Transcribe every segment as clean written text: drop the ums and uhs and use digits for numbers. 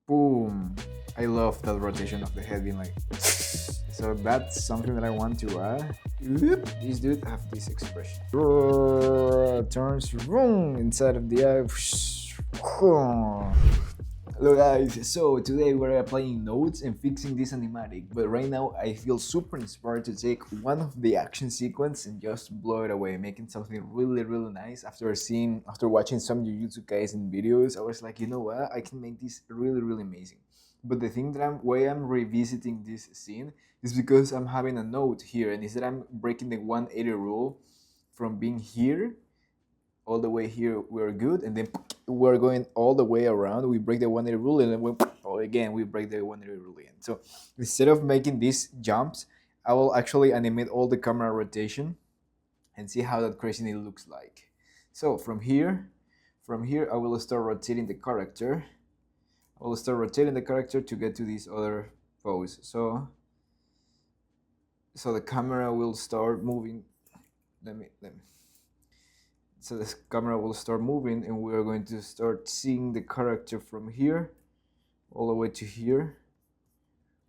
Boom. I love that rotation of the head being like. So that's something that I want to add. This dude have this expression. Turns vroom, inside of the eye. Hello guys, so today we're applying notes and fixing this animatic, but right now I feel super inspired to take one of the action sequence and just blow it away, making something really nice. After watching some Jujutsu Kaisen videos, I was like, you know what, I can make this really amazing. But the thing that why I'm revisiting this scene is because I'm having a note here, and instead I'm breaking the 180 rule from being here all the way here we're good, and then we're going all the way around, we break the 180 rule, and then we break the 180 rule again. So instead of making these jumps, I will actually animate all the camera rotation and see how that craziness looks like. So from here I will start rotating the character. To get to this other pose. So the camera will start moving. let me so this camera will start moving, and we are going to start seeing the character from here all the way to here.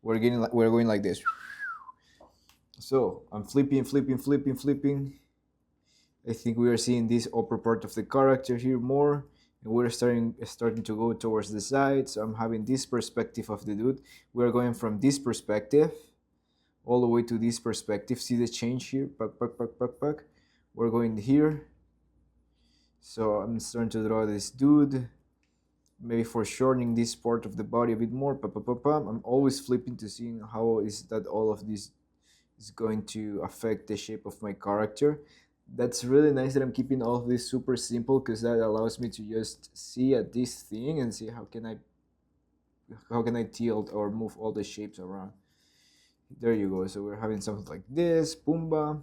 We're going like this. So I'm flipping. I think we are seeing this upper part of the character here more, and we're starting to go towards the side. So I'm having this perspective of the dude. We're going from this perspective all the way to this perspective. See the change here? Pack. We're going here. So I'm starting to draw this dude, maybe foreshortening this part of the body a bit more. I'm always flipping to see how is that all of this is going to affect the shape of my character. That's really nice that I'm keeping all of this super simple, because that allows me to just see at this thing and see how can I tilt or move all the shapes around. There you go. So we're having something like this, Pumba,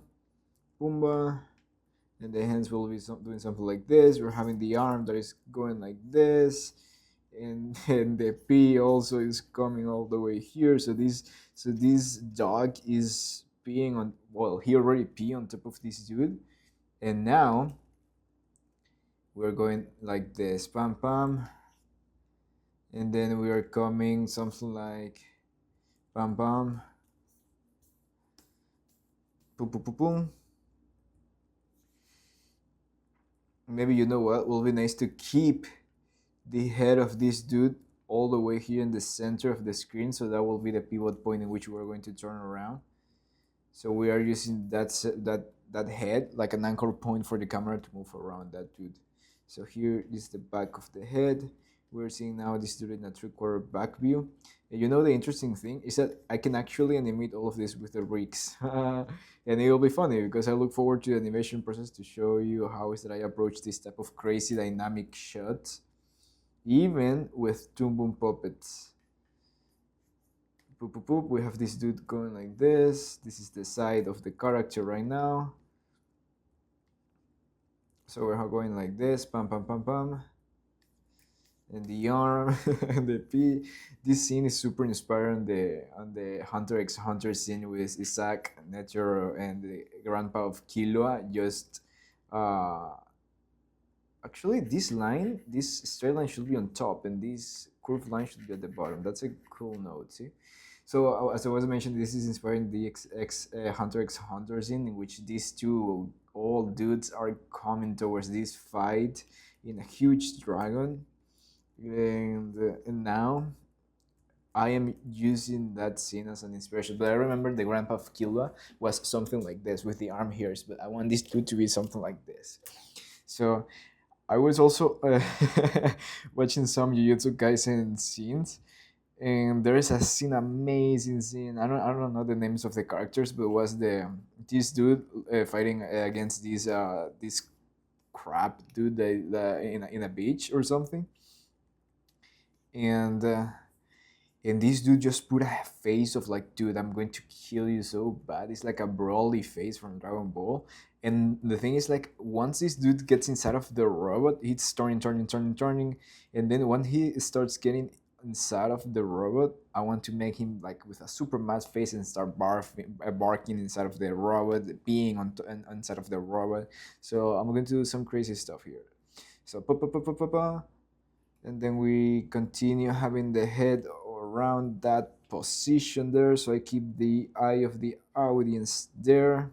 and the hands will be doing something like this. We're having the arm that is going like this, and the P also is coming all the way here. So this dog is peeing on, well, he already peed on top of this dude, and now we're going like this, pam, and then we are coming something like pam, boom. Maybe, you know what, will be nice to keep the head of this dude all the way here in the center of the screen, so that will be the pivot point in which we're going to turn around. So we are using that head like an anchor point for the camera to move around that dude. So here is the back of the head. We're seeing now this dude in a 3/4 back view. And you know, the interesting thing is that I can actually animate all of this with the rigs. And it will be funny, because I look forward to the animation process to show you how is that I approach this type of crazy dynamic shots, even with Toon Boom puppets. We have this dude going like this. This is the side of the character right now. So we're going like this, pam, and the arm and the P. This scene is super inspiring on the Hunter x Hunter scene with Isaac, Netero, and the grandpa of Killua. Just actually, this straight line should be on top, and this curved line should be at the bottom. That's a cool note. See. So as I was mentioning, this is inspiring the Hunter x Hunter scene, in which these two old dudes are coming towards this fight in a huge dragon, and now I am using that scene as an inspiration. But I remember the grandpa of Killua was something like this with the arm hairs, but I want this dude to be something like this. So I was also watching some Jujutsu Kaisen scenes, and there is a scene, amazing scene. I don't know the names of the characters, but it was this dude fighting against this crab dude in a beach or something, and this dude just put a face of like, dude, I'm going to kill you so bad. It's like a Broly face from Dragon Ball. And the thing is, like, once this dude gets inside of the robot, he's turning, and then when he starts getting inside of the robot, I want to make him like with a super mad face and start barking inside of the robot, being inside of the robot. So I'm going to do some crazy stuff here. So And then we continue having the head around that position there, so I keep the eye of the audience there.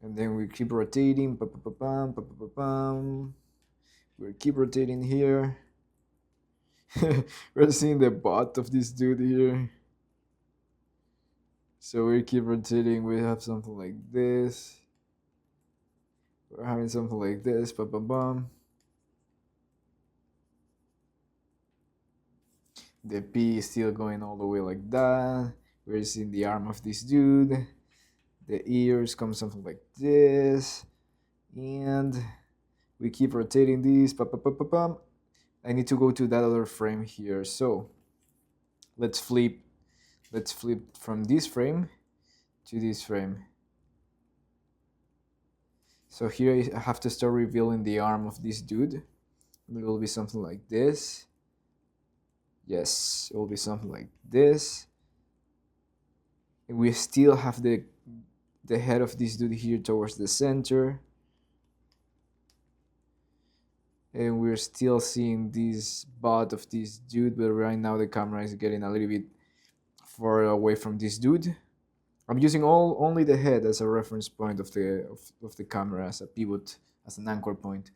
And then we keep rotating. We keep rotating here. We're seeing the butt of this dude here. So we keep rotating. We have something like this. We're having something like this. The P is still going all the way like that. We're seeing the arm of this dude. The ears come something like this. And we keep rotating this. I need to go to that other frame here. So let's flip from this frame to this frame. So here I have to start revealing the arm of this dude. It will be something like this. Yes, it will be something like this. And we still have the head of this dude here towards the center. And we're still seeing this butt of this dude, but right now the camera is getting a little bit far away from this dude. I'm using only the head as a reference point of the camera, as a pivot, as an anchor point.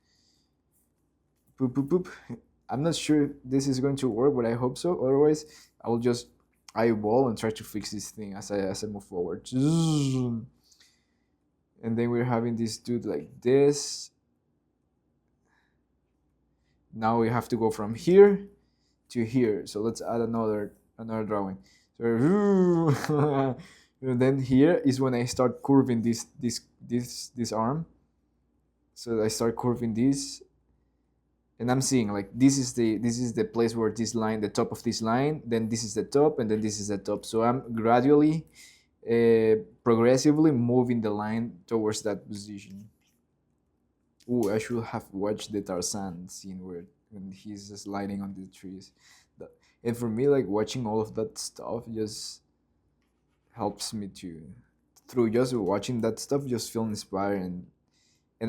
Boop, boop, boop. I'm not sure this is going to work, but I hope so. Otherwise, I will just eyeball and try to fix this thing as I move forward. And then we're having this dude like this. Now we have to go from here to here. So let's add another drawing. So and then here is when I start curving this arm. So I start curving this, and I'm seeing like this is the place where this line, the top of this line, then this is the top, and then this is the top. So I'm gradually, progressively moving the line towards that position. Ooh, I should have watched the Tarzan scene where when he's sliding on the trees. And for me, like watching all of that stuff just helps me to, through just watching that stuff, just feel inspired and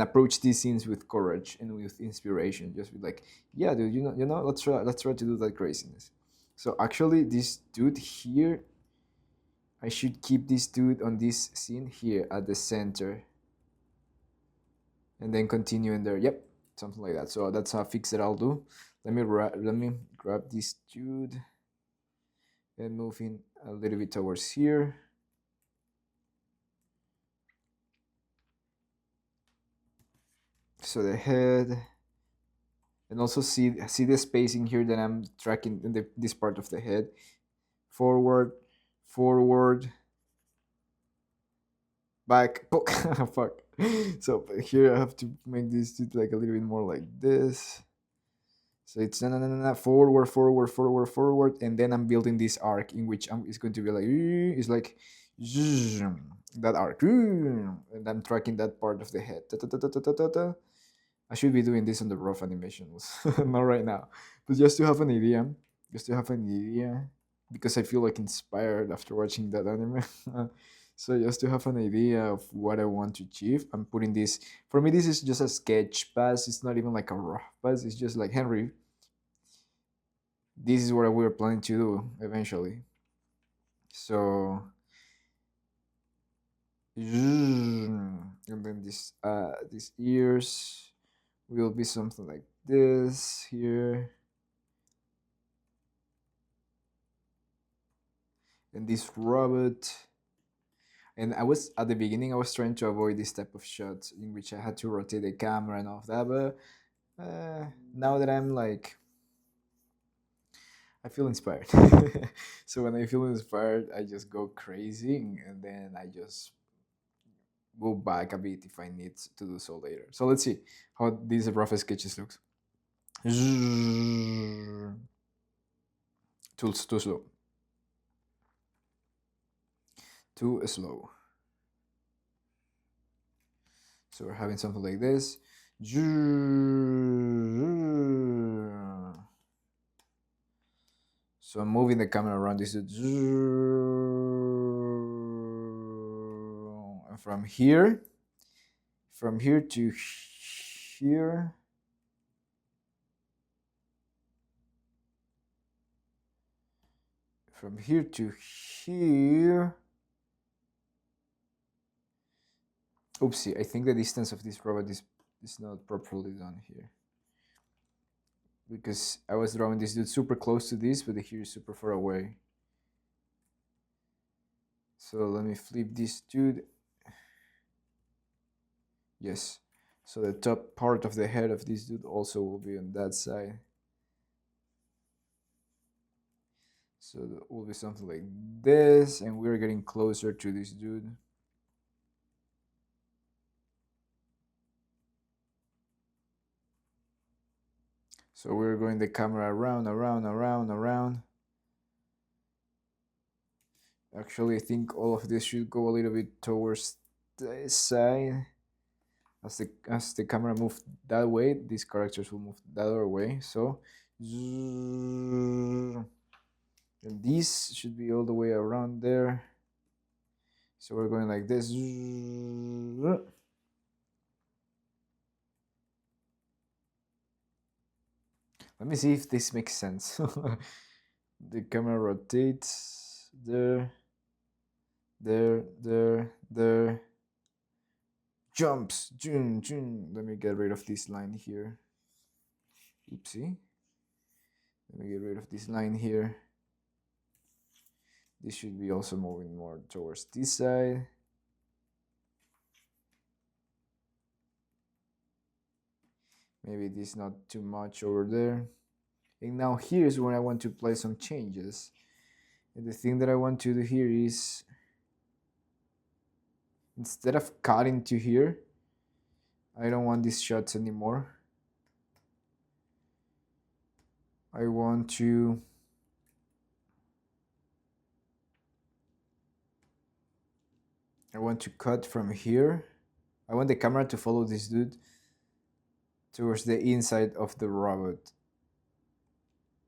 approach these scenes with courage and with inspiration. Just be like, yeah, dude, let's try to do that craziness. So actually, this dude here, I should keep this dude on this scene here at the center, and then continue in there. Yep, something like that. So that's a fix that I'll do. Let me grab this dude and move in a little bit towards here. So the head, and also see the spacing here that I'm tracking in this part of the head. Forward, forward, back. Fuck. So here I have to make this like a little bit more like this. So it's forward, forward, forward, forward, and then I'm building this arc in which it's going to be like it's like that arc, and I'm tracking that part of the head. I should be doing this on the rough animations, not right now, but just to have an idea, because I feel like inspired after watching that anime. So just to have an idea of what I want to achieve, I'm putting this. For me, this is just a sketch pass. It's not even like a rough pass. It's just like, Henry, this is what we're planning to do eventually. So, and then these ears will be something like this here, and this robot. And I was at the beginning, I was trying to avoid this type of shots in which I had to rotate the camera and all of that. But now that I'm like, I feel inspired. So when I feel inspired, I just go crazy, and then I just go back a bit if I need to do so later. So let's see how these rough sketches looks. Too slow. Too slow. So we're having something like this. So I'm moving the camera around this. And from here to here, from here to here. Oopsie, I think the distance of this robot is not properly done here. Because I was drawing this dude super close to this, but here is super far away. So let me flip this dude. Yes. So the top part of the head of this dude also will be on that side. So it will be something like this, and we're getting closer to this dude. So we're going the camera around. Actually, I think all of this should go a little bit towards this side. As the camera moves that way, these characters will move that other way. So, and this should be all the way around there. So we're going like this. Let me see if this makes sense. The camera rotates there, there. Jumps. Let me get rid of this line here. Oopsie. Let me get rid of this line here. This should be also moving more towards this side. Maybe this not too much over there. And now here's when I want to apply some changes. And the thing that I want to do here is, instead of cutting to here, I don't want these shots anymore. I want to cut from here. I want the camera to follow this dude towards the inside of the robot.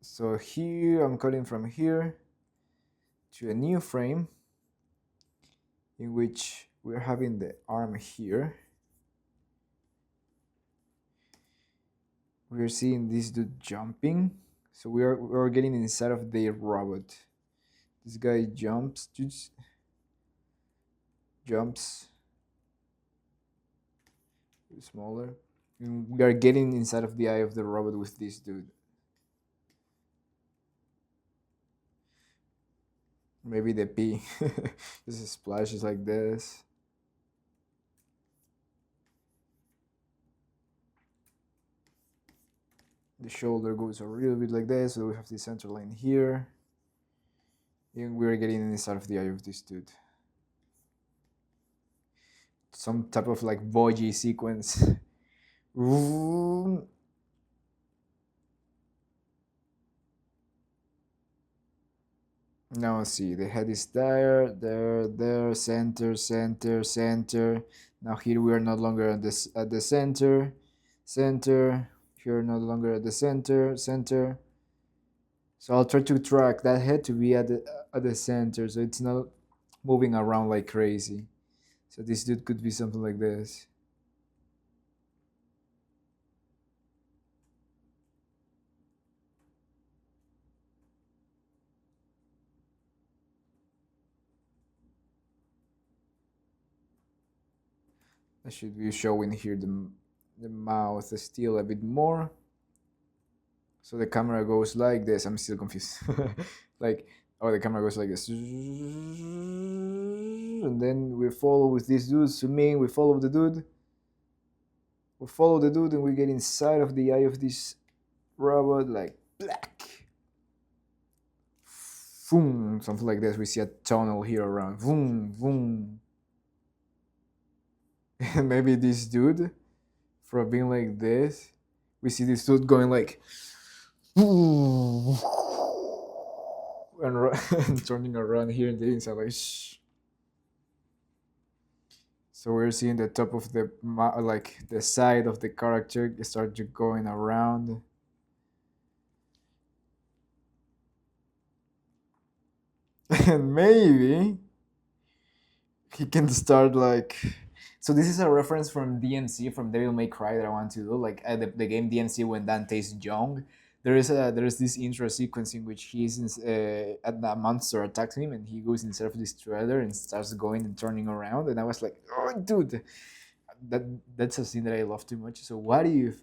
So here I'm cutting from here to a new frame in which we're having the arm here. We're seeing this dude jumping. So we're getting inside of the robot. This guy jumps. Smaller. And we are getting inside of the eye of the robot with this dude. Maybe the P. Just splashes like this. The shoulder goes a little bit like this, so we have the center line here. And we're getting inside of the eye of this dude. Some type of like Boji sequence. Now see, the head is there, center. Now here we are no longer at the center. Here no longer at the center. So I'll try to track that head to be at the center, so it's not moving around like crazy. So this dude could be something like this. I should be showing here the mouth still a bit more. So the camera goes like this. I'm still confused. Like, oh, the camera goes like this. And then we follow with this dude, zooming, we follow the dude. We follow the dude and we get inside of the eye of this robot, like, black. Boom, something like this. We see a tunnel here around. Boom. And maybe this dude, from being like this, we see this dude going like, and turning around here in the inside like, shh. So we're seeing the top of the like the side of the character start to going around. And maybe he can start like, so this is a reference from DMC, from Devil May Cry, that I want to do, like the game DMC when Dante's young. There is this intro sequence in which he's at the monster attacks him, and he goes inside of this trailer and starts going and turning around, and I was like, oh dude, that that's a scene that I love too much. So what if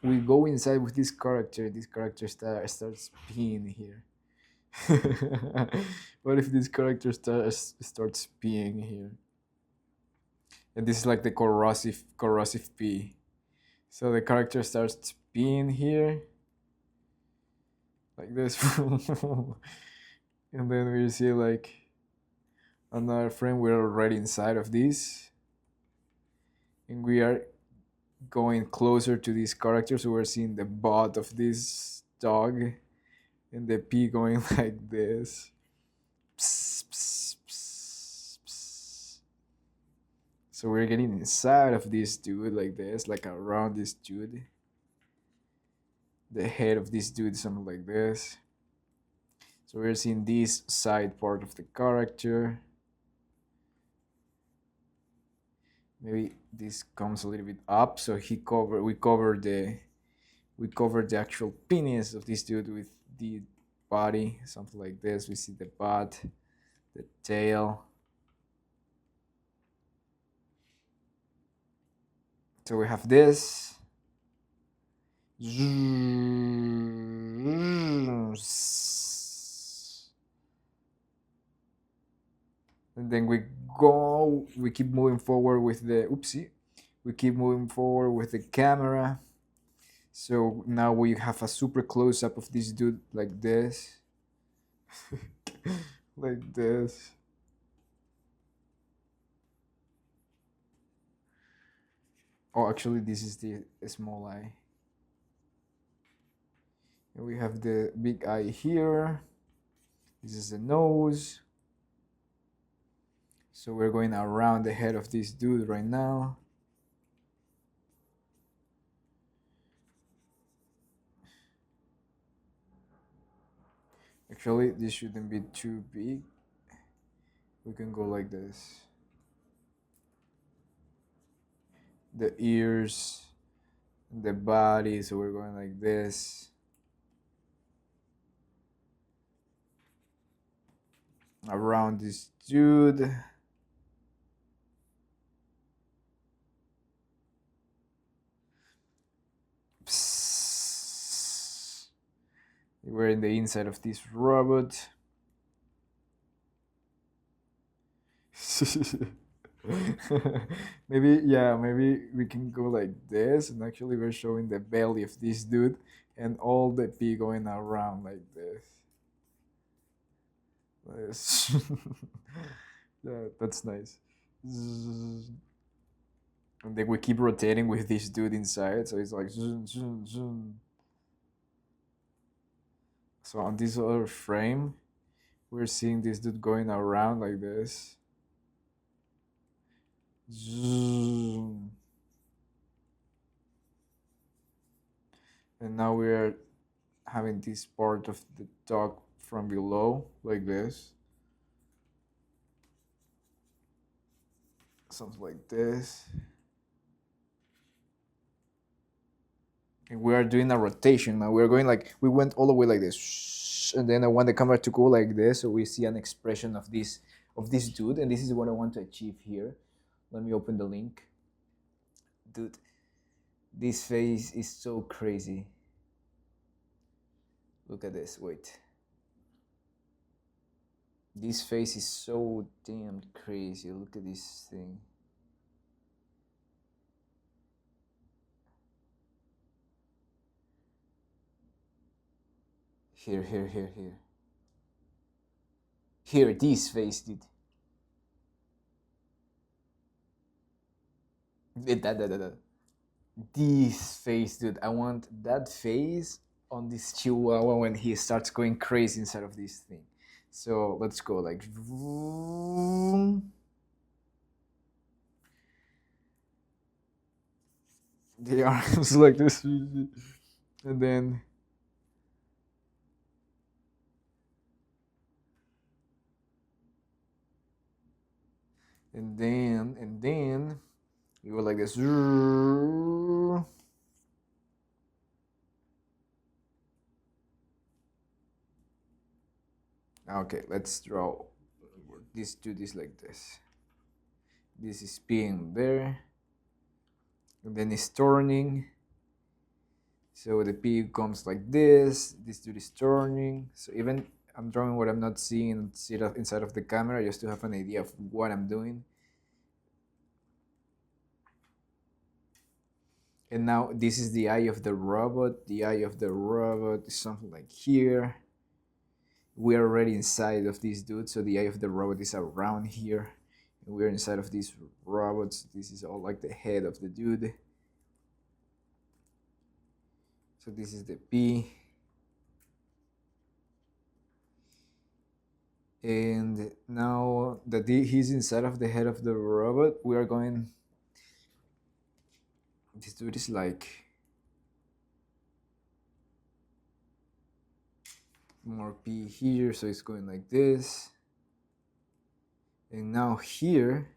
we go inside with this character? This character starts peeing here. What if this character starts peeing here? And this is like the corrosive pee. So the character starts peeing here, like this, and then we see like another frame. We're already inside of this, and we are going closer to this character. So we're seeing the butt of this dog, and the pee going like this. Psst, psst, psst, psst. So we're getting inside of this dude like this, like around this dude. The head of this dude, something like this. So we're seeing this side part of the character. Maybe this comes a little bit up, so we cover the actual penis of this dude with the body, something like this. We see the butt, the tail. So we have this. And then we keep moving forward with the we keep moving forward with the camera. So now we have a super close up of this dude like this. Like this. Oh, actually, this is the small eye. And we have the big eye here. This is the nose. So we're going around the head of this dude right now. Actually, this shouldn't be too big. We can go like this. The ears, the body, so we're going like this. Around this dude. Psst. We're in the inside of this robot. Maybe we can go like this, and actually we're showing the belly of this dude and all the pee going around like this. Yeah, that's nice. And then we keep rotating with this dude inside, so it's like zoom, zoom, zoom. So on this other frame, we're seeing this dude going around like this. Zoom. And now we are having this part of the dog from below like this. Something like this. And we are doing a rotation now. We're going like, we went all the way like this, and then I want the camera to go like this, so we see an expression of this dude, and this is what I want to achieve here. Let me open the link. Dude, this face is so crazy. Look at this, wait. This face is so damn crazy. Look at this thing. Here. Here, this face, dude. That. This face, dude. I want that face on this chihuahua when he starts going crazy inside of this thing. So let's go like. The arms like this, and then. And then you go like this. Okay, let's draw this. Do this like this. This is being there, and then it's turning. So the P comes like this. This dude is turning. So even I'm drawing what I'm not seeing inside of the camera, just to have an idea of what I'm doing. And now this is the eye of the robot. The eye of the robot is something like here. We're already inside of this dude, so the eye of the robot is around here. And we're inside of these robots. This is all like the head of the dude. So this is the P. And now that he's inside of the head of the robot, we are going. This dude is like more P here, so it's going like this. And now here,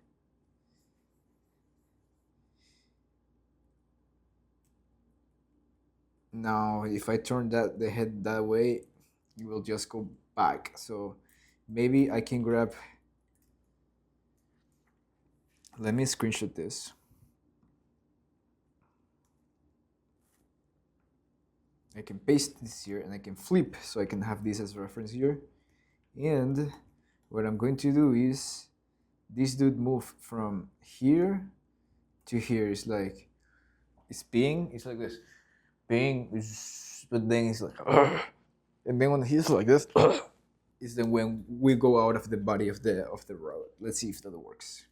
now if I turn the head that way, it will just go back. So maybe I can grab, let me screenshot this. I can paste this here and I can flip, so I can have this as reference here. And what I'm going to do is this dude move from here to here. It's like, it's ping, it's like this. Ping, but then it's like, and then when he's like this, is then when we go out of the body of the road. Let's see if that works.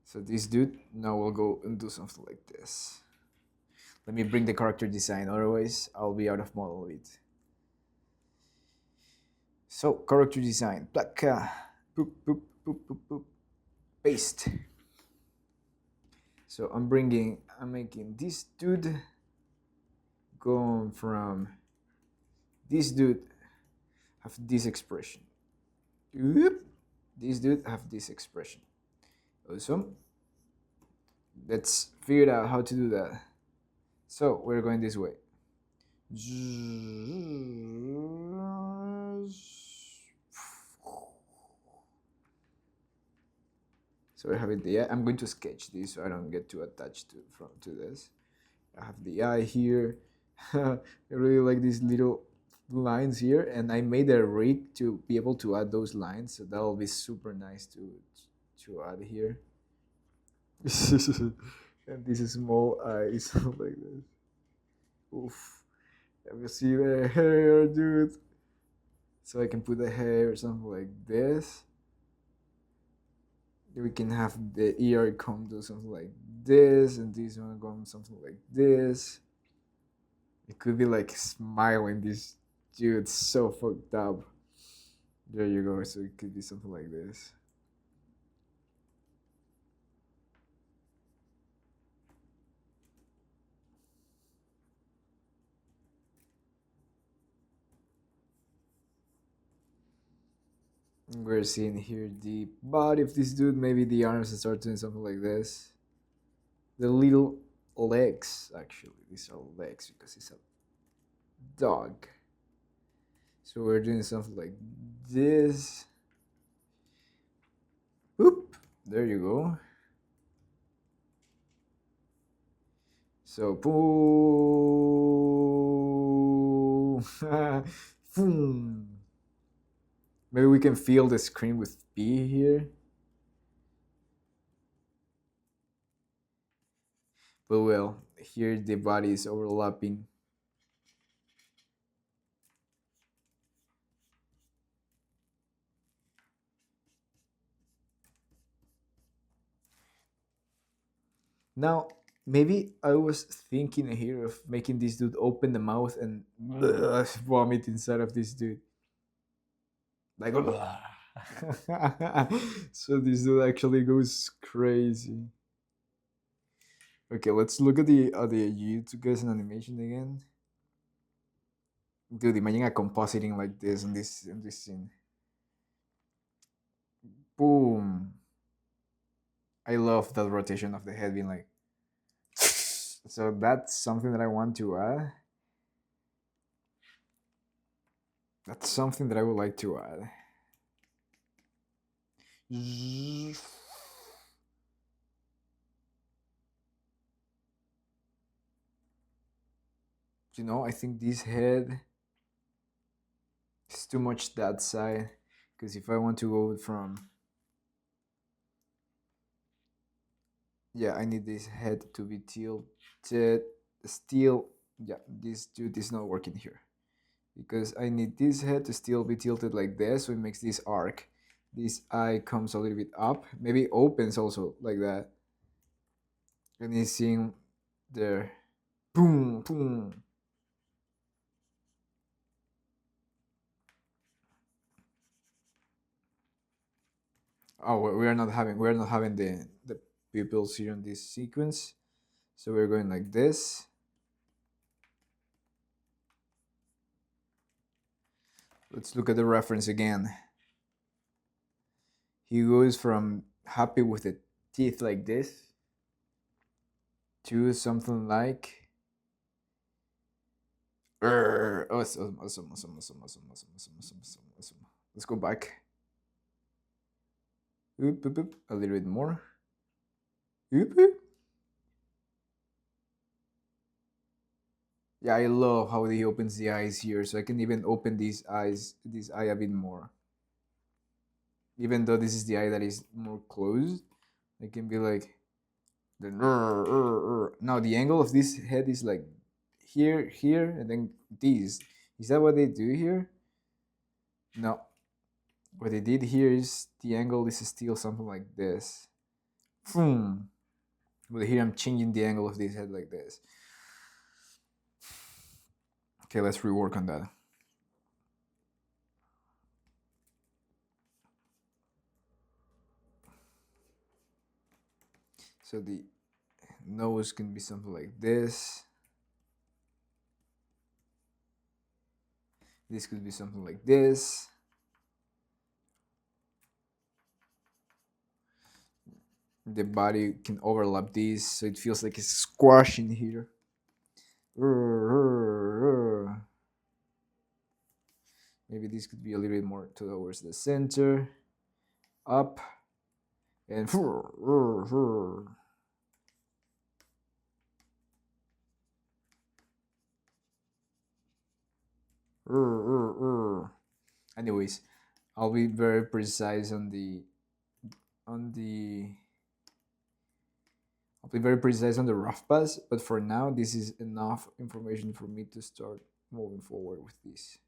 So this dude now will go and do something like this. Let me bring the character design, otherwise I'll be out of model of it. So character design, placa, boop, boop, boop, boop, boop, paste. So I'm making this dude going from this dude have this expression. Oop. This dude have this expression. Awesome. Let's figure out how to do that. So we're going this way. So I have it there. I'm going to sketch this so I don't get too attached to this. I have the eye here. I really like these little lines here, and I made a rig to be able to add those lines, so that'll be super nice to add here. And this is small eyes like this. Oof. Let me see the hair, dude. So I can put the hair or something like this. We can have the ear come to something like this, and this one come something like this. It could be like smiling. This dude so fucked up. There you go. So it could be something like this. We're seeing here the body of this dude. Maybe the arms start doing something like this. The little legs, actually, these are legs because it's a dog. So we're doing something like this. Oop, there you go. So boom. Maybe we can fill the screen with P here. But well, here the body is overlapping. Now, maybe I was thinking here of making this dude open the mouth and vomit inside of this dude. Like, so this dude actually goes crazy. Okay, let's look at the Jujutsu Kaisen animation again. Dude, imagine a compositing like this in this scene. Boom. I love that rotation of the head being like. So that's something that I want to add. That's something that I would like to add. I think this head is too much that side, because if I want to go from, yeah, I need this head to be tilted still. Yeah, this dude is not working here, because I need this head to still be tilted like this, so it makes this arc. This eye comes a little bit up, maybe opens also like that, and he's seeing there, boom, boom. Oh, we are not having the pupils here in this sequence, so we're going like this. Let's look at the reference again. He goes from happy with the teeth like this to something like, awesome, awesome, awesome, awesome, awesome, awesome, awesome, awesome, awesome, awesome. Let's go back. Oop, oop, oop. A little bit more. Oop, oop. Yeah, I love how he opens the eyes here, so I can even open this eye a bit more. Even though this is the eye that is more closed, I can be like, now the angle of this head is like here, here, and then this. Is that what they do here? No. What they did here is the angle is still something like this. Boom. But here I'm changing the angle of this head like this. Okay, let's rework on that. So the nose can be something like this. This could be something like this. The body can overlap these, so it feels like it's squashing here. Maybe this could be a little bit more towards the center. Up. And anyways, I'll be very precise on the I'll be very precise on the rough pass, but for now this is enough information for me to start moving forward with this.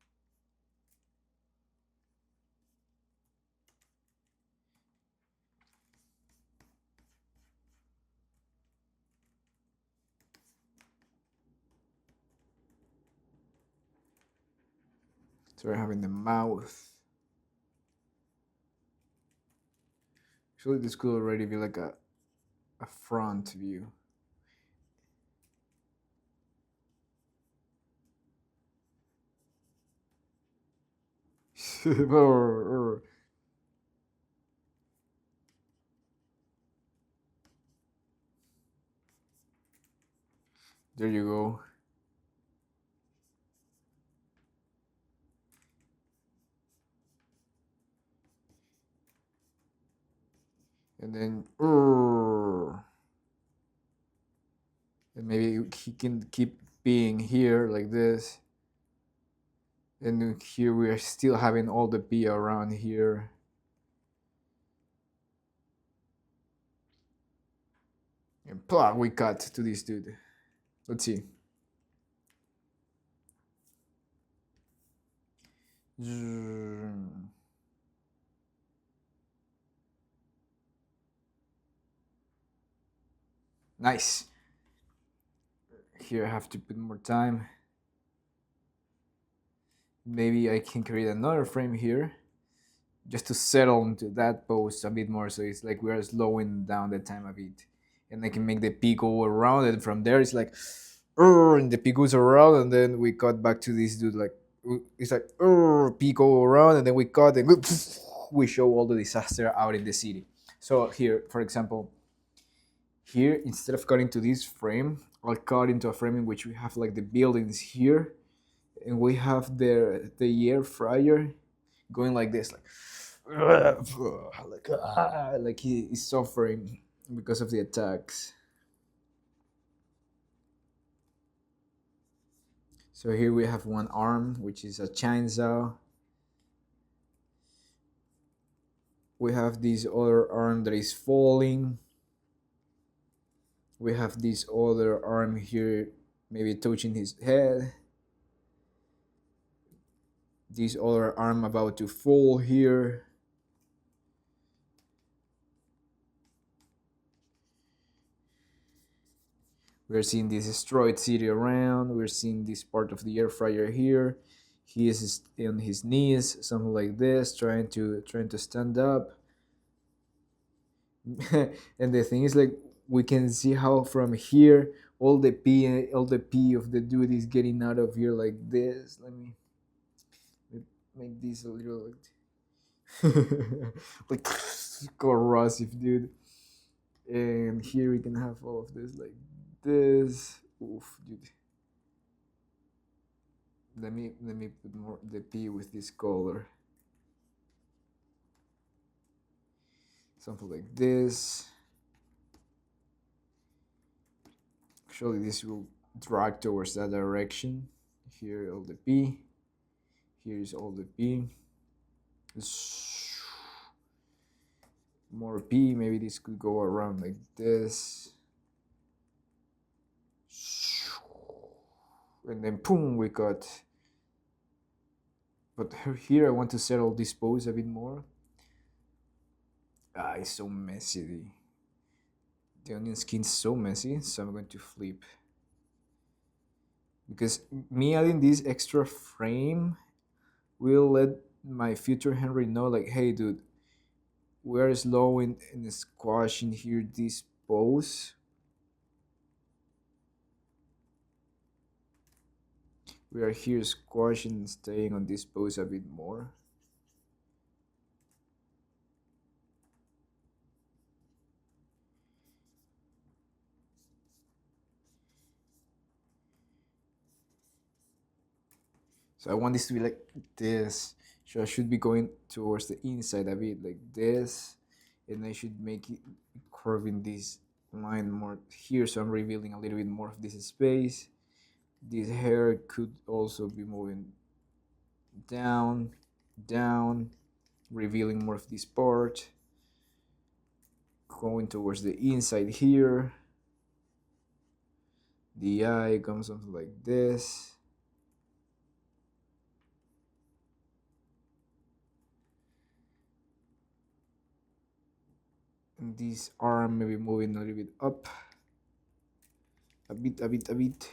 So we're having the mouth. Actually, this could already be like a front view. There you go. And then and maybe he can keep being here like this. And here we are still having all the P around here. And plug, we cut to this dude. Let's see. Nice. Here I have to put more time. Maybe I can create another frame here just to settle into that pose a bit more, so it's like we are slowing down the time a bit. And I can make the peak go around, and from there it's like, and the peak goes around, and then we cut back to this dude, like, it's like, peak go around, and then we cut, and we show all the disaster out in the city. So here, for example, here, instead of cutting to this frame, I'll cut into a frame in which we have like the buildings here, and we have the air fryer going like this, like he is suffering because of the attacks. So here we have one arm, which is a chainsaw. We have this other arm that is falling. We have this other arm here, maybe touching his head. This other arm about to fall here. We're seeing this destroyed city around. We're seeing this part of the air fryer here. He is on his knees, something like this, trying to stand up. And the thing is, like, we can see how from here all the pee of the dude is getting out of here like this. Let me make this a little like corrosive, dude. And here we can have all of this like this. Oof, dude. Let me put more the P with this color. Something like this. Actually, this will drag towards that direction. Here all the P. Here's all the P. More P. Maybe this could go around like this. And then boom, we got. But here I want to settle this pose a bit more. It's so messy. The onion skin's so messy, so I'm going to flip. Because me adding this extra frame will let my future Henry know, like, hey, dude, we're slowing and squashing here this pose. We are here squashing and staying on this pose a bit more. So I want this to be like this. So I should be going towards the inside a bit like this. And I should make it curving this line more here. So I'm revealing a little bit more of this space. This hair could also be moving down, down, revealing more of this part. Going towards the inside here. The eye comes something like this. And this arm maybe moving a little bit up. A bit.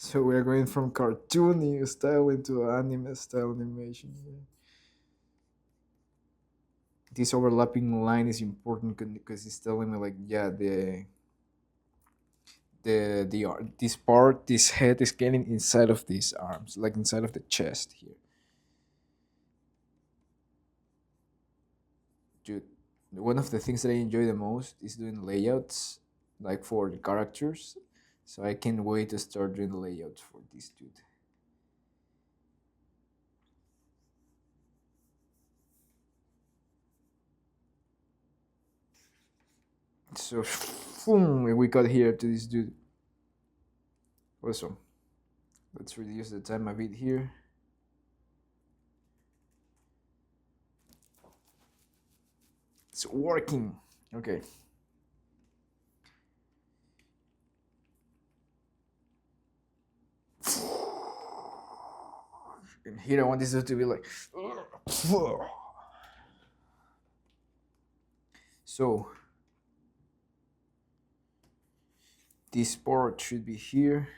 So we're going from cartoony style into anime style animation here. This overlapping line is important because it's telling me, like, yeah, this part, this head is getting inside of these arms, like inside of the chest here. Dude, one of the things that I enjoy the most is doing layouts, like for the characters. So I can't wait to start doing layouts for this dude. So, boom, we got here to this dude. Awesome. Let's reduce the time a bit here. It's working. Okay. And here I want this to be like. So this part should be here.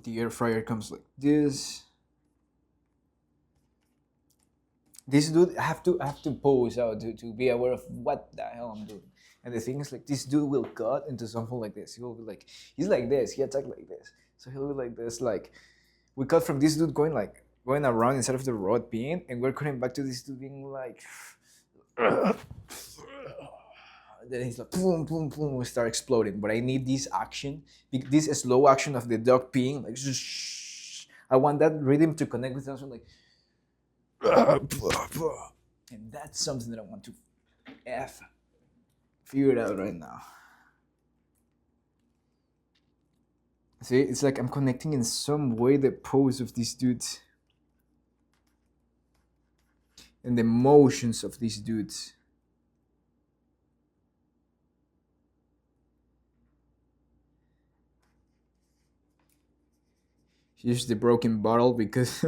The air fryer comes like this. This dude have to pose out to be aware of what the hell I'm doing. And the thing is, like, this dude will cut into something like this. He will be like, he's like this, he attacked like this. So he'll be like this, like, we cut from this dude going like going around instead of the rod being, and we're coming back to this dude being like, then he's like, boom, boom, boom, we start exploding. But I need this action, this slow action of the dog peeing, like, I want that rhythm to connect with something like, and that's something that I want to f figure it out right now. See, it's like I'm connecting in some way the pose of these dudes and the motions of these dudes. Here's the broken bottle because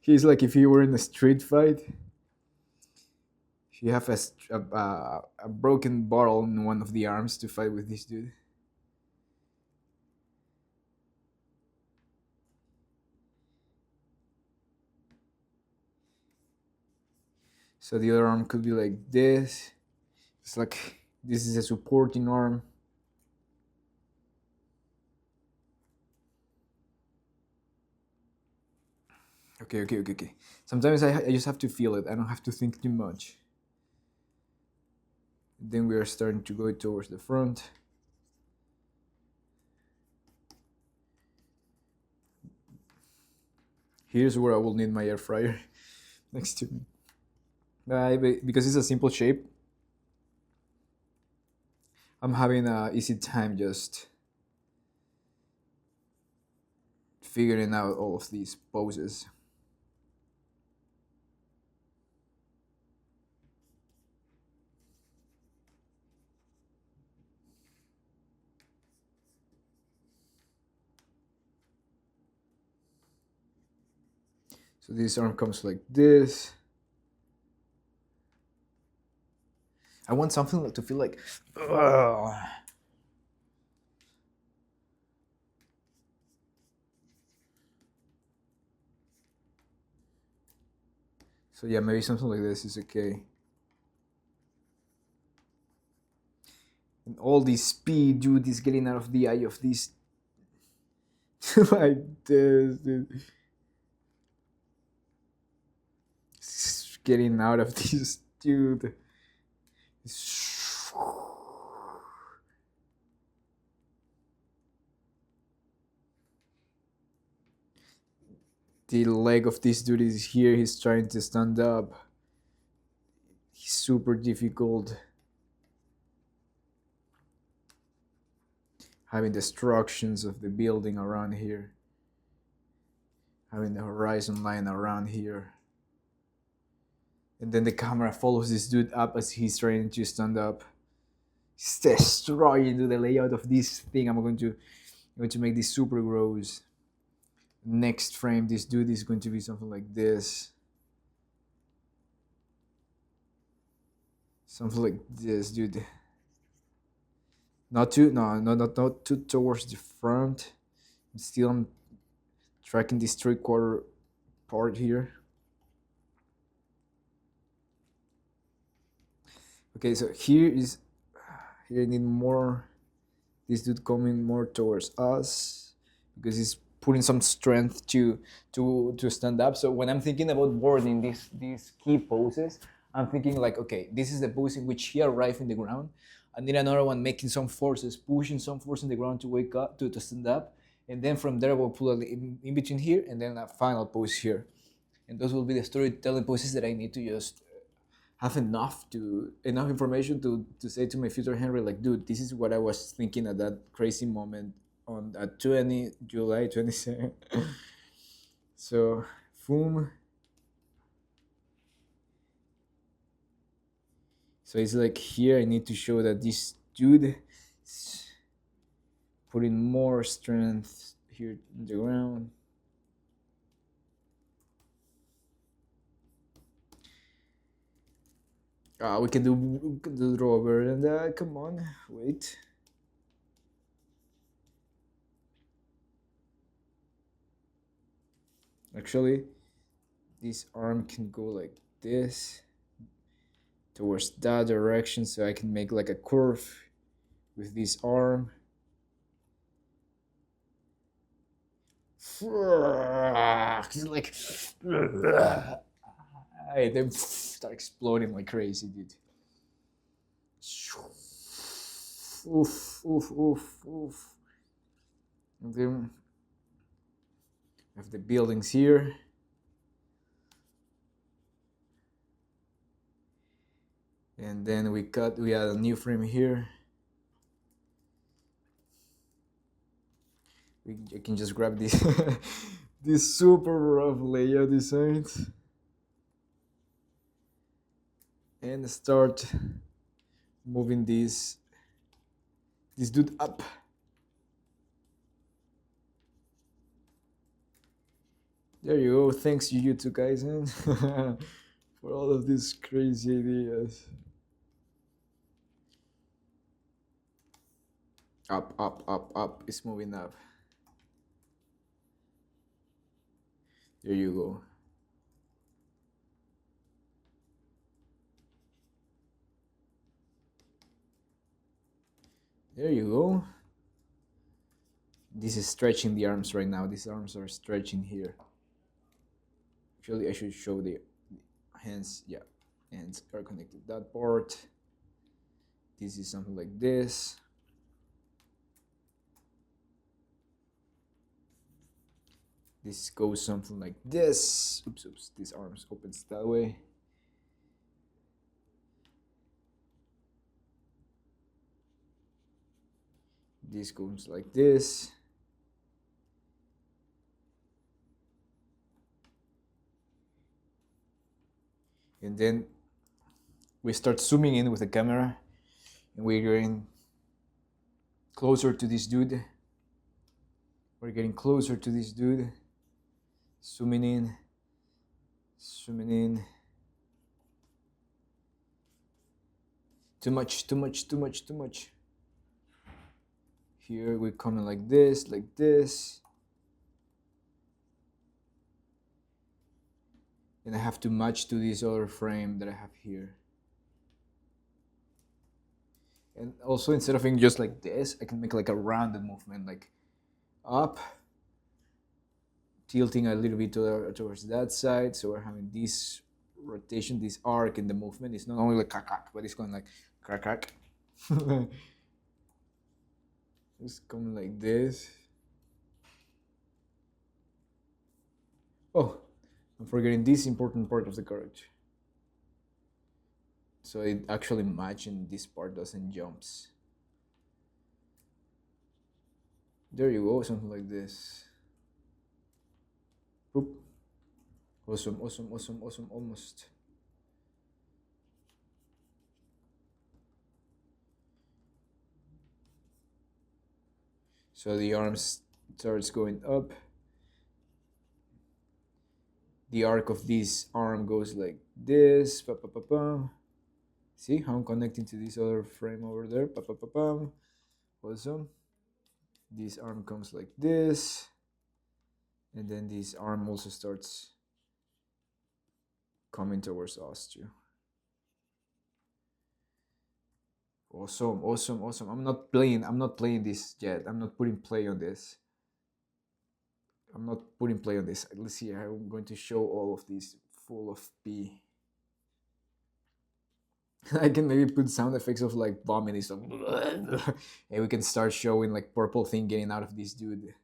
he's like if he were in a street fight. You have a broken bottle in one of the arms to fight with this dude. So the other arm could be like this. It's like this is a supporting arm. Okay. Sometimes I just have to feel it. I don't have to think too much. Then we are starting to go towards the front. Here's where I will need my air fryer next to me. Because it's a simple shape, I'm having a easy time just figuring out all of these poses. So this arm comes like this. I want something to feel like, ugh. So yeah, maybe something like this is okay. And all this speed, dude, is getting out of the eye of this. Like this, dude. It's getting out of this, dude. The leg of this dude is here. He's trying to stand up. He's super difficult. Having destructions of the building around here. Having the horizon line around here. And then the camera follows this dude up as he's trying to stand up. He's destroying the layout of this thing. I'm going to make this super gross. Next frame, this dude is going to be something like this. Something like this, dude. Not too towards the front. Still, I'm tracking this 3/4 part here. Okay, so here I need more. This dude coming more towards us because he's putting some strength to stand up. So when I'm thinking about boarding these key poses, I'm thinking like, okay, this is the pose in which he arrived in the ground. I need another one making some forces, pushing some force in the ground to wake up, to stand up. And then from there, we'll pull in between here and then a final pose here. And those will be the storytelling poses that I need to just have enough information to say to my future Henry, like, dude, this is what I was thinking at that crazy moment on at July 22nd. So, boom. So it's like here I need to show that this dude is putting more strength here in the ground. We can do draw better than that. Come on, wait. Actually, this arm can go like this towards that direction, so I can make like a curve with this arm. He's like, and then start exploding like crazy, dude. Oof, oof, oof, oof. And then we have the buildings here. And then we add a new frame here. I can just grab this this super rough layout designs and start moving this dude up. There you go. Thanks Jujutsu Kaisen for all of these crazy ideas. Up, up, up, up. It's moving up. There you go. There you go. This is stretching the arms right now. These arms are stretching here. Actually, I should show the hands. Yeah, hands are connected. That part. This is something like this. This goes something like this. Oops, oops. This arms opens that way. This goes like this. And then we start zooming in with the camera and we're getting closer to this dude. We're getting closer to this dude. Zooming in. Zooming in. Too much, too much, too much, too much. Here we're coming like this, like this. And I have to match to this other frame that I have here. And also instead of being just like this, I can make like a rounded movement, like up, tilting a little bit towards that side. So we're having this rotation, this arc in the movement. It's not only like crack, crack, but it's going like crack, crack. It's coming like this. Oh, I'm forgetting this important part of the courage. So it actually matching this part doesn't jumps. There you go, something like this. Oop. Awesome, awesome, awesome, awesome, almost. So the arm starts going up. The arc of this arm goes like this. Pa, pa, pa, pa. See how I'm connecting to this other frame over there? Pa, pa, pa, pa. Awesome. This arm comes like this. And then this arm also starts coming towards us too. Awesome, awesome, awesome. I'm not playing this yet. I'm not putting play on this. I'm not putting play on this. Let's see, I'm going to show all of these full of pee. I can maybe put sound effects of like vomiting stuff. And we can start showing like purple thing getting out of this dude.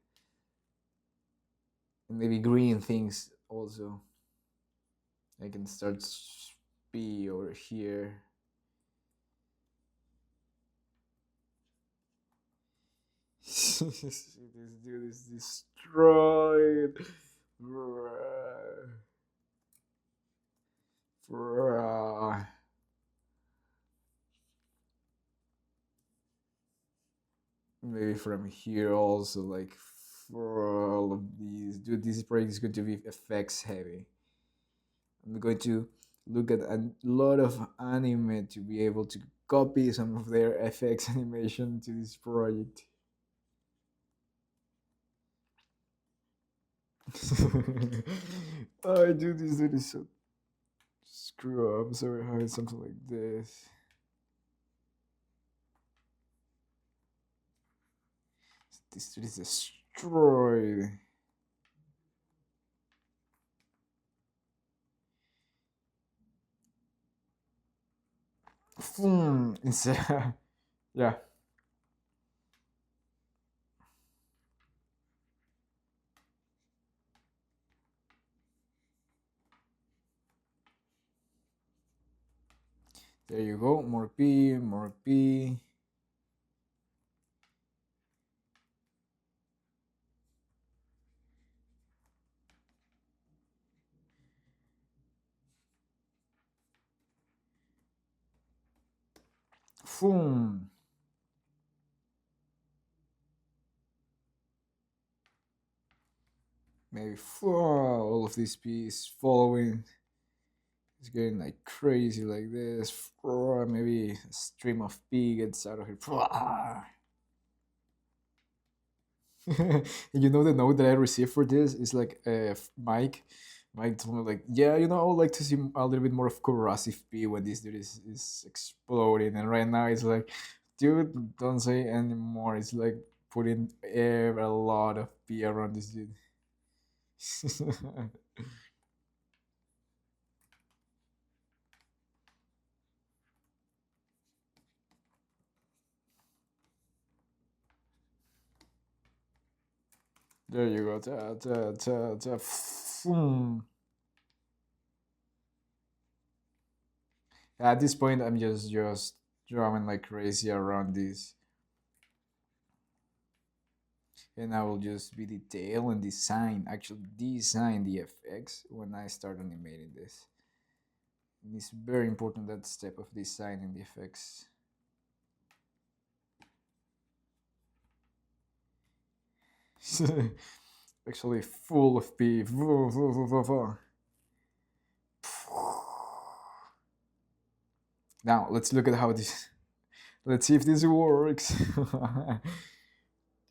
And maybe green things also. I can start pee over here. This dude is destroyed. Maybe from here also, like for all of these. Dude, this project is going to be effects heavy. I'm going to look at a lot of anime to be able to copy some of their FX animation to this project. Oh, dude, this dude is so screw up. So we're having something like this. This dude is destroyed. It's, yeah. There you go. More P, more P. Boom. Maybe all of this P is following. It's getting like crazy like this. Maybe a stream of P gets out of here. You know the note that I received for this is like Mike. Mike told me like, yeah, I would like to see a little bit more of corrosive P when this dude is exploding. And right now it's like, dude, don't say anymore. It's like putting a lot of P around this dude. There you go. Ta, ta, ta, ta, boom. At this point, I'm just drumming like crazy around this, and I will just be detail and actually design the effects when I start animating this. And it's very important, that step of designing the effects. Actually, full of beef. Now let's look at how this. Let's see if this works.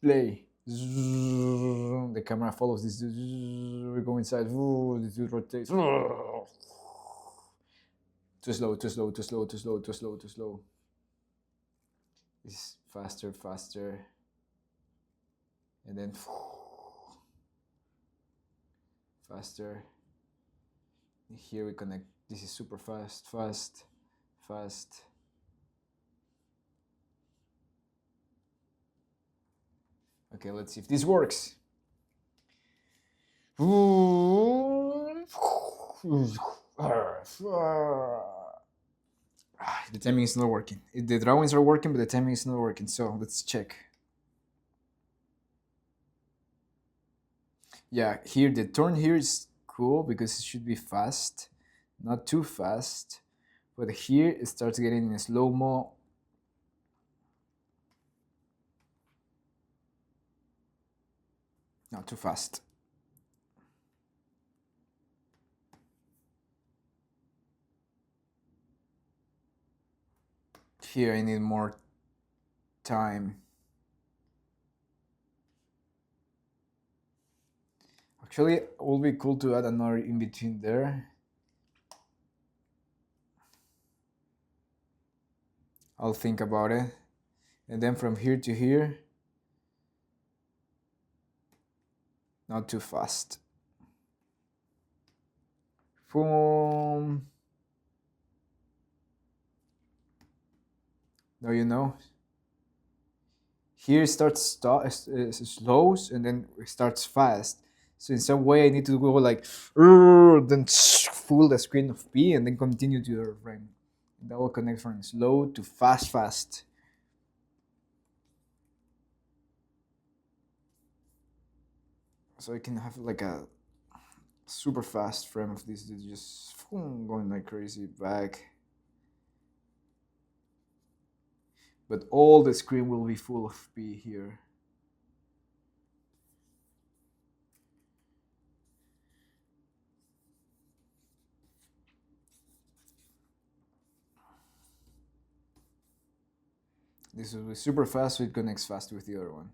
Play. The camera follows this. We go inside. This rotates. Too slow, too slow, too slow, too slow, too slow, too slow. It's faster, faster. And then faster. Here we connect. This is super fast, fast, fast. Okay, let's see if this works. The timing is not working. The drawings are working, but the timing is not working. So let's check. Yeah, here the turn here is cool because it should be fast, not too fast. But here it starts getting in slow mo. Not too fast. Here I need more time. Actually, it will be cool to add another in between there. I'll think about it. And then from here to here, not too fast. Boom. Now you know. Here it starts slows and then it starts fast. So in some way I need to go like then full the screen of P and then continue to the frame. That will connect from slow to fast, fast. So I can have like a super fast frame of this dude just going like crazy back. But all the screen will be full of P here. This will be super fast, so it connects fast with the other one.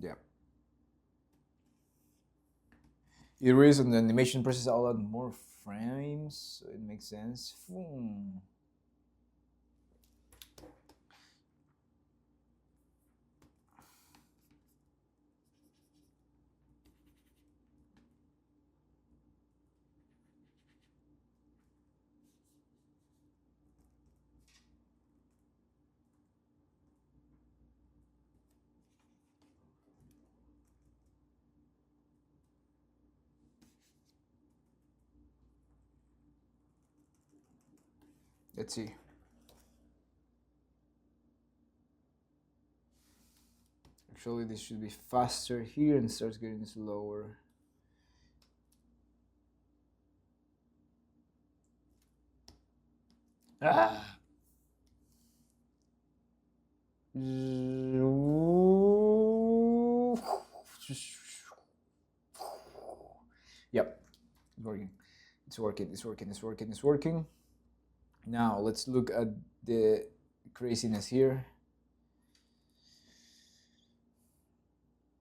Yeah. It is on the animation process a lot more frames, so it makes sense. Let's see. Actually, this should be faster here and starts getting slower. Ah! Yep, it's working. It's working. It's working. It's working. It's working. Now let's look at the craziness here.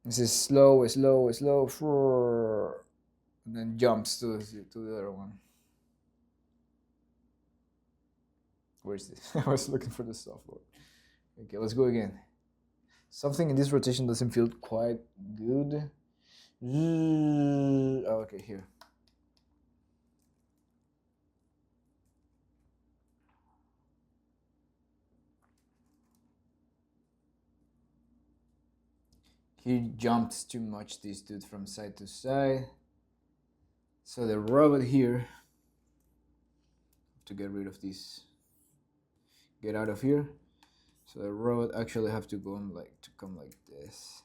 This is slow, slow, slow, and then jumps to the other one. Where's this? I was looking for the software. Okay, let's go again. Something in this rotation doesn't feel quite good. Oh, okay, here. He jumps too much, this dude, from side to side. So the robot here, to get rid of this, get out of here. So the robot actually have to go come like this.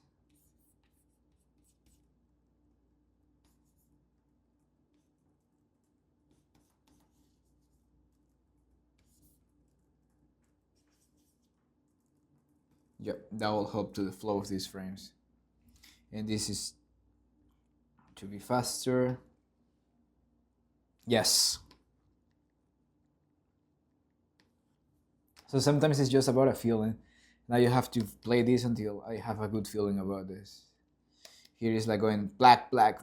Yep, that will help to the flow of these frames. And this is to be faster. Yes. So sometimes it's just about a feeling. Now you have to play this until I have a good feeling about this. Here is like going black, black.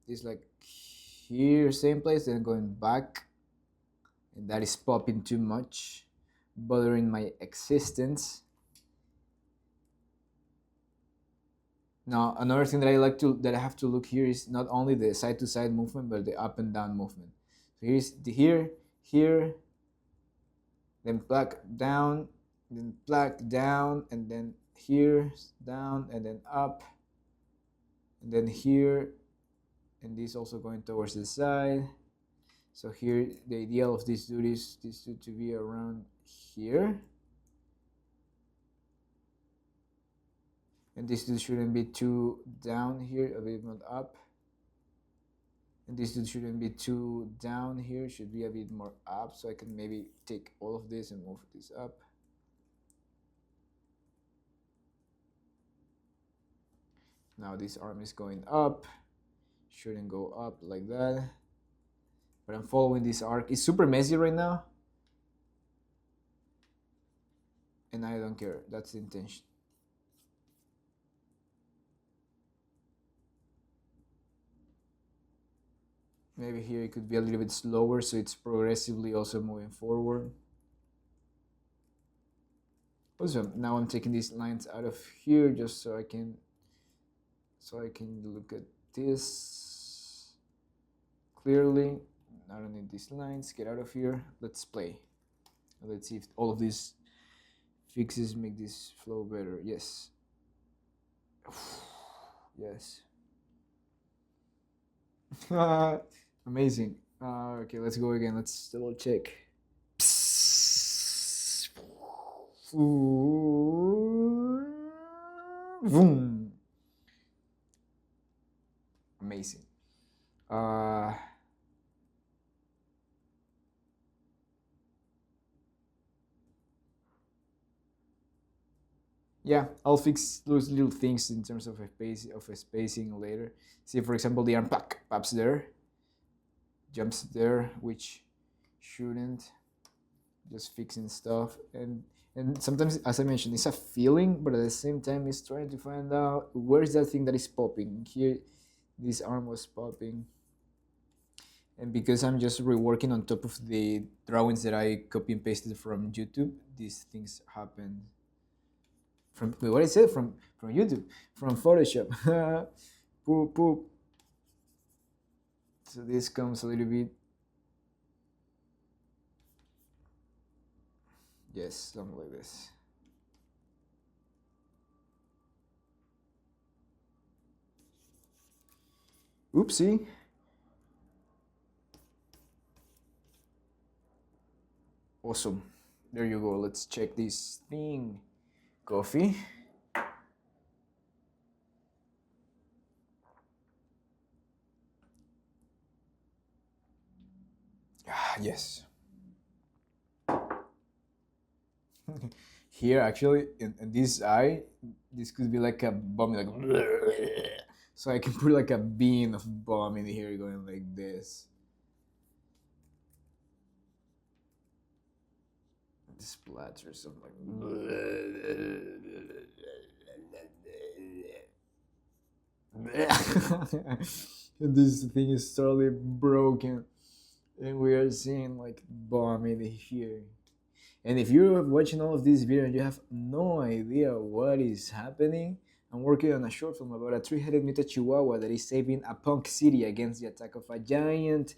It's like here, same place, then going back. And that is popping too much, bothering my existence. Now another thing that I have to look here is not only the side to side movement, but the up and down movement. So here's here, then black down, then black down, and then here down, and then up, and then here, and this also going towards the side. So here the idea of this dude is this dude to be around here. And this dude shouldn't be too down here, a bit more up. And this dude shouldn't be too down here, should be a bit more up. So I can maybe take all of this and move this up. Now this arm is going up, shouldn't go up like that. But I'm following this arc. It's super messy right now. And I don't care, that's the intention. Maybe here it could be a little bit slower, so it's progressively also moving forward. Also, now I'm taking these lines out of here just so I can look at this clearly. I don't need these lines. Get out of here. Let's play. Let's see if all of these fixes make this flow better. Yes. Yes. Amazing. Okay, let's go again. Let's double check. Boom. Amazing. Yeah, I'll fix those little things in terms of a spacing later. See, for example, the arm pops there, jumps there, which shouldn't. Just fixing stuff, and sometimes, as I mentioned, it's a feeling, but at the same time, it's trying to find out where's that thing that is popping. Here, this arm was popping, and because I'm just reworking on top of the drawings that I copy and pasted from YouTube, these things happen. From what I said from YouTube, from Photoshop. Poop poop. So this comes a little bit. Yes, something like this. Oopsie. Awesome. There you go. Let's check this thing. Coffee. Ah, yes. Here, actually, in this eye, this could be like a bomb, like so I can put like a bean of bomb in here going like this. Splatter something like and this thing is totally broken, and we are seeing like bomb in here. And if you're watching all of this video and you have no idea what is happening, I'm working on a short film about a three-headed mutant chihuahua that is saving a punk city against the attack of a giant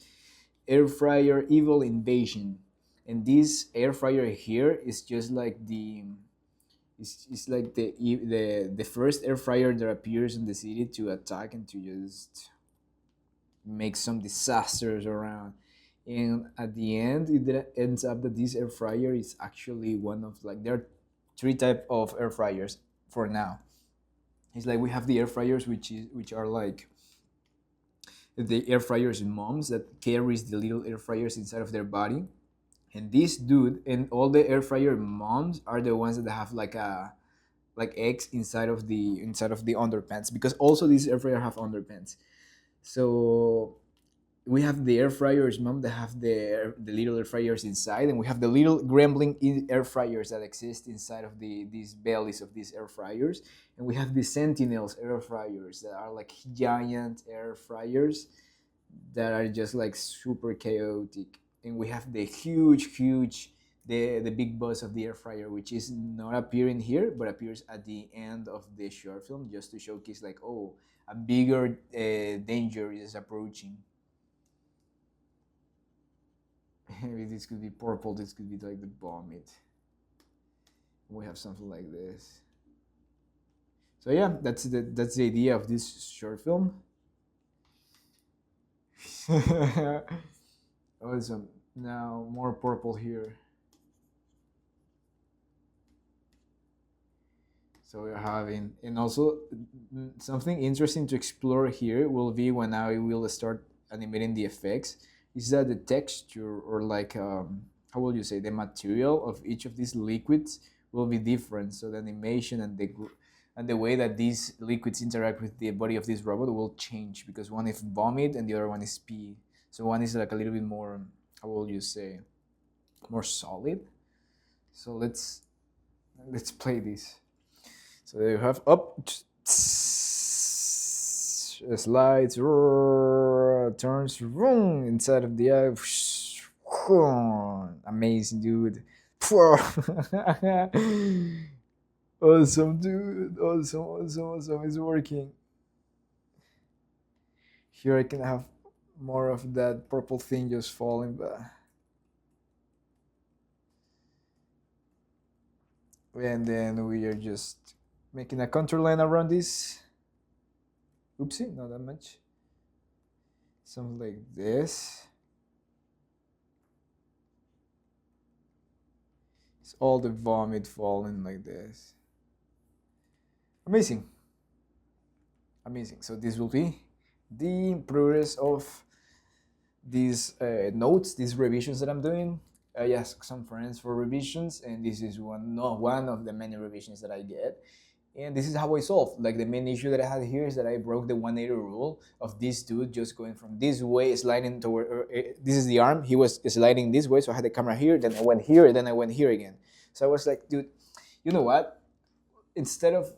air fryer evil invasion. And this air fryer here is just like it's like the first air fryer that appears in the city to attack and to just make some disasters around. And at the end, it ends up that this air fryer is actually one of, like, there are three type of air fryers for now. It's like we have the air fryers which are like the air fryers in moms that carries the little air fryers inside of their body. And this dude and all the air fryer moms are the ones that have like eggs inside of the underpants, because also these air fryer have underpants. So we have the air fryers mom that have the little air fryers inside, and we have the little gremlin air fryers that exist inside of these bellies of these air fryers. And we have the sentinels air fryers that are like giant air fryers that are just like super chaotic. And we have the huge the big boss of the air fryer, which is not appearing here but appears at the end of the short film, just to showcase like, oh, a bigger danger is approaching. Maybe this could be purple, this could be like the vomit. We have something like this. So yeah, that's the idea of this short film. Awesome. Now more purple here. So we're having, and also something interesting to explore here will be when I will start animating the effects, is that the texture, or like how will you say, the material of each of these liquids will be different. So the animation and the way that these liquids interact with the body of this robot will change, because one is vomit and the other one is pee. So one is like a little bit more, how will you say, more solid. So let's play this. So there you have up slides, turns inside of the eye. Amazing, dude. Awesome, dude. Awesome. It's working. Here I can have more of that purple thing just falling, but and then we are just making a contour line around this. Oopsie, not that much. Something like this. It's all the vomit falling like this. Amazing. So this will be the progress of these notes, these revisions that I'm doing. Yes, some friends for revisions, and this is one of the many revisions that I get. And this is how I solved. Like, the main issue that I had here is that I broke the 180 rule of this dude just going from this way, sliding toward, this is the arm, he was sliding this way, so I had the camera here, then I went here, then I went here again. So I was like, dude, you know what? Instead of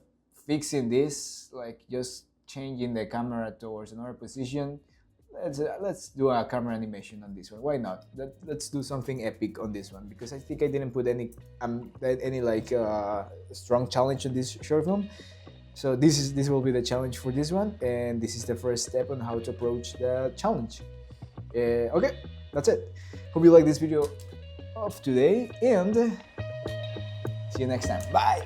fixing this, like just changing the camera towards another position, let's do a camera animation on this one. Why not? Let's do something epic on this one, because I think I didn't put any like strong challenge on this short film. So this will be the challenge for this one, and this is the first step on how to approach the challenge. Okay, that's it. Hope you like this video of today, and see you next time. Bye.